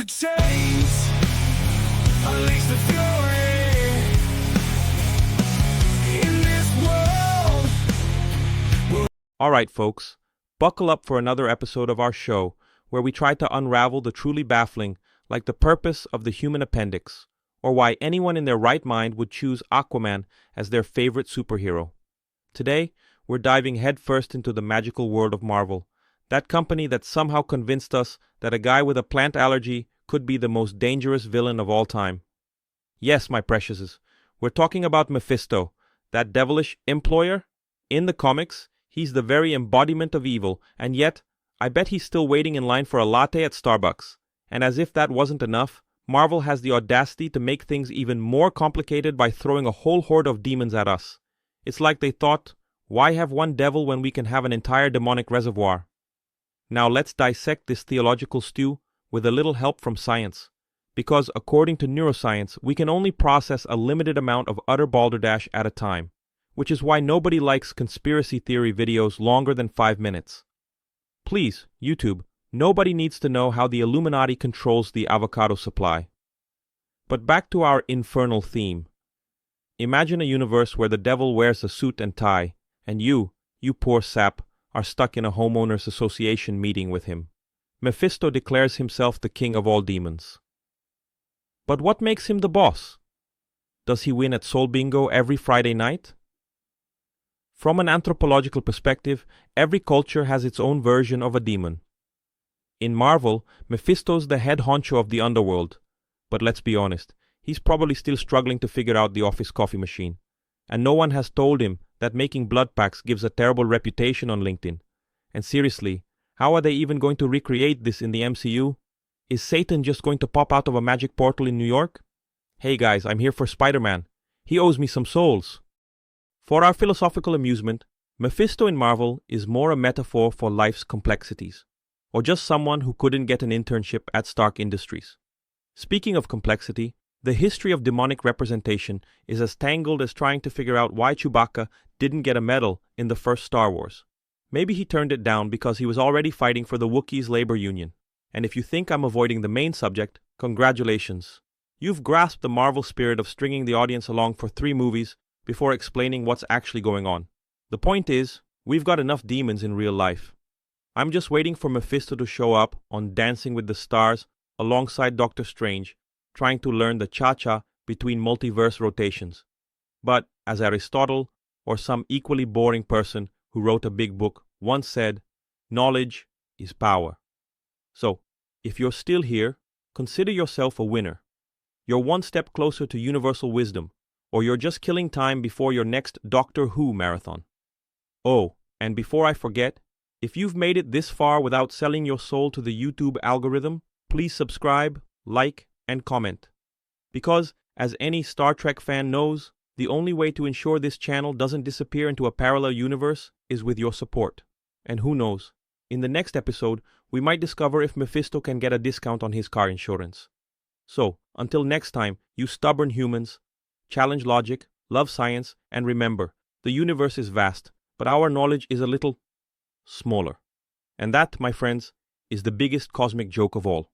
the chains, unleash the fury in this world. Alright folks, buckle up for another episode of our show where we try to unravel the truly baffling, like the purpose of the human appendix, or why anyone in their right mind would choose Aquaman as their favorite superhero. Today, we're diving headfirst into the magical world of Marvel, that company that somehow convinced us that a guy with a plant allergy could be the most dangerous villain of all time. Yes, my preciouses, we're talking about Mephisto, that devilish employer. In the comics, he's the very embodiment of evil, and yet, I bet he's still waiting in line for a latte at Starbucks. And as if that wasn't enough, Marvel has the audacity to make things even more complicated by throwing a whole horde of demons at us. It's like they thought, why have one devil when we can have an entire demonic reservoir? Now let's dissect this theological stew with a little help from science. Because according to neuroscience, we can only process a limited amount of utter balderdash at a time, which is why nobody likes conspiracy theory videos longer than 5 minutes. Please, YouTube, nobody needs to know how the Illuminati controls the avocado supply. But back to our infernal theme. Imagine a universe where the devil wears a suit and tie, and you poor sap, are stuck in a homeowners association meeting with him. Mephisto declares himself the king of all demons. But what makes him the boss? Does he win at Soul Bingo every Friday night? From an anthropological perspective, every culture has its own version of a demon. In Marvel, Mephisto's the head honcho of the underworld. But let's be honest, he's probably still struggling to figure out the office coffee machine. And no one has told him that making blood packs gives a terrible reputation on LinkedIn. And seriously, how are they even going to recreate this in the MCU? Is Satan just going to pop out of a magic portal in New York? Hey guys, I'm here for Spider-Man. He owes me some souls. For our philosophical amusement, Mephisto in Marvel is more a metaphor for life's complexities, or just someone who couldn't get an internship at Stark Industries. Speaking of complexity, the history of demonic representation is as tangled as trying to figure out why Chewbacca didn't get a medal in the first Star Wars. Maybe he turned it down because he was already fighting for the Wookiees' labor union. And if you think I'm avoiding the main subject, congratulations. You've grasped the Marvel spirit of stringing the audience along for 3 movies before explaining what's actually going on. The point is, we've got enough demons in real life. I'm just waiting for Mephisto to show up on Dancing with the Stars alongside Doctor Strange, trying to learn the cha-cha between multiverse rotations. But, as Aristotle, or some equally boring person who wrote a big book, once said, knowledge is power. So, if you're still here, consider yourself a winner. You're one step closer to universal wisdom, or you're just killing time before your next Doctor Who marathon. Oh, and before I forget, if you've made it this far without selling your soul to the YouTube algorithm, please subscribe, like, and comment. Because, as any Star Trek fan knows, the only way to ensure this channel doesn't disappear into a parallel universe is with your support. And who knows, in the next episode, we might discover if Mephisto can get a discount on his car insurance. So, until next time, you stubborn humans, challenge logic, love science, and remember, the universe is vast, but our knowledge is a little smaller. And that, my friends, is the biggest cosmic joke of all.